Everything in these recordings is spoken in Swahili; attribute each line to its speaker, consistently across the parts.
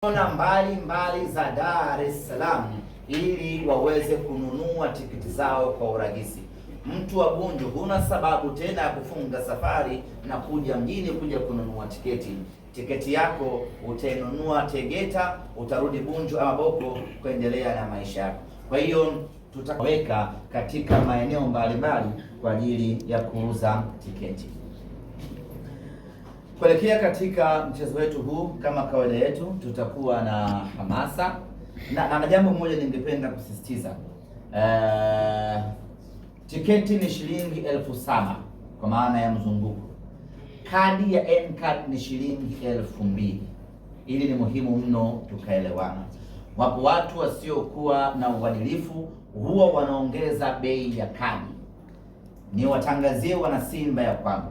Speaker 1: Kona mbali za Dar es Salaam ili waweze kununua tiketi zao kwa urahisi. Mtu wa Bunju, huna sababu tena ya kufunga safari na kuja mjini kuja kununua tiketi. Tiketi yako utainunua Tegeta, utarudi Bunju ama Boko kuendelea na maisha yako. Kwa hiyo tutaweka katika maeneo mbalimbali kwa ajili ya kuuza tiketi. Kuelekea katika mchezo wetu huu, kama kawaida yetu, tutakuwa na hamasa na jambo moja ningependa kusisitiza. Tiketi ni shilingi 7,000 kwa maana ya mzunguko. Kadi ya N-card ni shilingi 2,000. Ili ni muhimu mno tukaelewana. Wapo watu wasiokuwa na uadilifu, huwa wanaongeza bei ya kadi. Ni watangazie wana Simba ya kwamba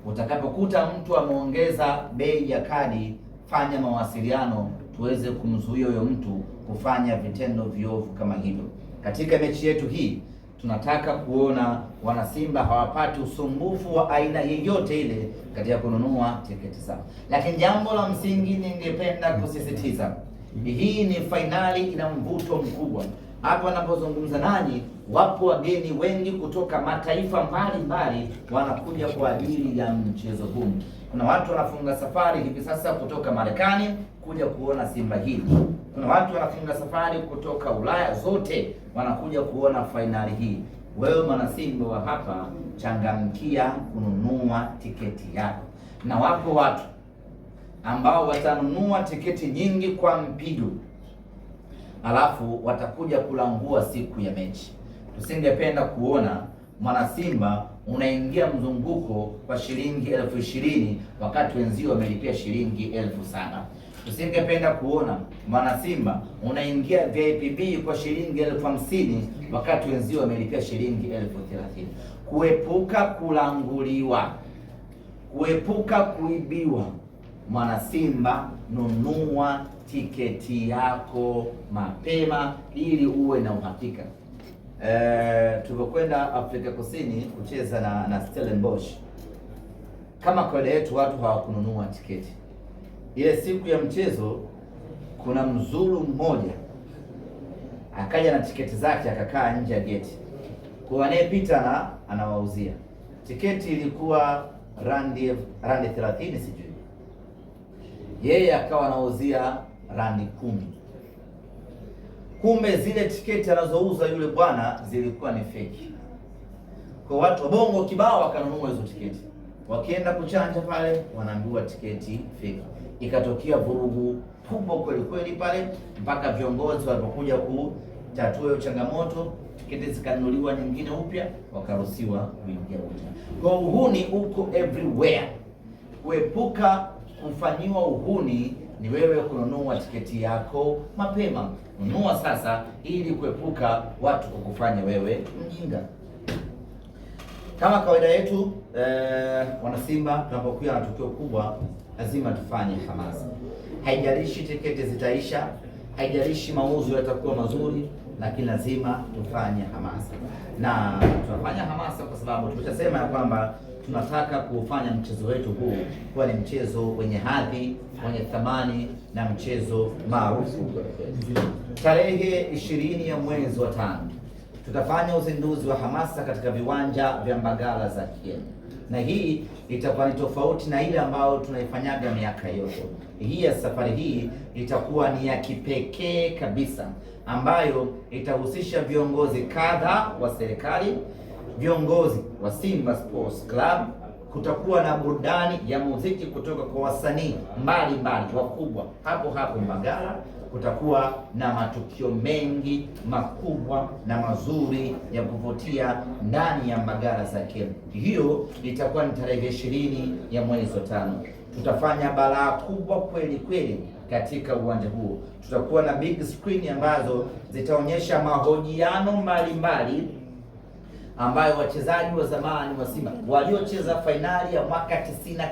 Speaker 1: utakapokuta mtu ameongeza bei ya kadi, fanya mawasiliano tuweze kumzuia huyo mtu kufanya vitendo viovu kama hivyo. Katika mechi yetu hii tunataka kuona wana Simba hawapati usumbufu wa aina yoyote ile katika kununua tiketi zao. Lakini jambo la msingi ningependa kusisitiza, hii ni fainali, ina mvuto mkubwa. Hapa napozungumza nanyi, wapo wageni wengi kutoka mataifa mbalimbali wanakuja kwa ajili ya mchezo huu. Kuna watu wanafunga safari hivi sasa kutoka Marekani kuja kuona Simba hii. Kuna watu wanafunga safari kutoka Ulaya zote wanakuja kuona fainali hii. Wewe mwana Simba wa hapa, changamkia kununua tiketi yako. Na wapo watu ambao watanunua tiketi nyingi kwa mpigo, alafu watakuja kulangua siku ya mechi. Tusingependa kuona mwana Simba unaingia mzunguko kwa shilingi 20,000 wakati wenzio wamelipia shilingi 7,000. Tusingependa kuona mwana Simba unaingia VIP kwa shilingi 50,000 wakati wenzio wamelipia shilingi 30,000. Kuepuka kulanguliwa, kuepuka kuibiwa, mwana Simba, nunua tiketi yako mapema ili uwe na uhakika. Tulipokwenda Afrika Kusini kucheza na Stellenbosch, kama kawaida yetu watu hawakununua tiketi. Ile siku ya mchezo kuna Mzulu mmoja akaja na tiketi zake akakaa nje ya geti, kwa anayepita na anawauzia tiketi. Ilikuwa randi 30 sijui, yeye akawa anauzia randi 10. Kumbe zile tiketi anazouza yule bwana zilikuwa ni fake. Kwa watu wa Bongo kibao wakanunua hizo tiketi, wakienda kuchanja pale wanaambiwa tiketi fake. Ikatokea vurugu kubwa kweli kweli pale, mpaka viongozi walipokuja kutatua hiyo changamoto, tiketi zikanunuliwa nyingine upya, wakaruhusiwa kuingia upya. Kwa uhuni uko everywhere. Kuepuka kufanyiwa uhuni ni wewe kununua tiketi yako mapema. Nunua sasa ili kuepuka watu kukufanya wewe mjinga. Kama kawaida yetu, wana Simba, tunapokuwa na tukio kubwa lazima tufanye hamasa. Haijalishi tiketi zitaisha, haijalishi mauzo yatakuwa mazuri, lakini lazima tufanye hamasa. Na tunafanya hamasa kwa sababu tumeshasema ya kwamba tunataka kufanya mchezo wetu huu kuwa ni mchezo wenye hadhi, wenye thamani na mchezo maarufu. Tarehe 20 ya mwezi wa 5 tutafanya uzinduzi wa hamasa katika viwanja vya Mbagala za Kieni, na hii itakuwa ni tofauti na ile ambayo tunaifanyaga miaka yote. Hii ya safari hii itakuwa ni ya kipekee kabisa, ambayo itahusisha viongozi kadha wa serikali, viongozi wa Simba Sports Club. Kutakuwa na burudani ya muziki kutoka kwa wasanii mbalimbali wakubwa hapo Mbagala. Kutakuwa na matukio mengi makubwa na mazuri ya kuvutia ndani ya Mbagala za Kieni. Hiyo itakuwa ni tarehe 20 ya mwezi wa 5. Tutafanya balaa kubwa kweli kweli katika uwanja huo. Tutakuwa na big screen ambazo zitaonyesha mahojiano mbalimbali ambayo wachezaji wa zamani wa Simba waliocheza fainali ya mwaka 93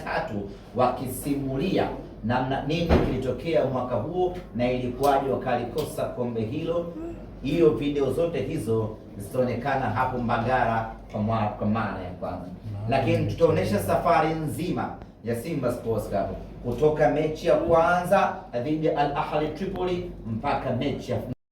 Speaker 1: wakisimulia namna nini kilitokea mwaka huo na ilikuwaje wakalikosa kombe hilo. Hiyo video zote hizo zitaonekana hapo Mbagala kwa mara ya kwanza. Lakini tutaonesha safari nzima ya Simba Sports Club kutoka mechi ya kwanza dhidi ya Al Ahli Tripoli mpaka mechi ya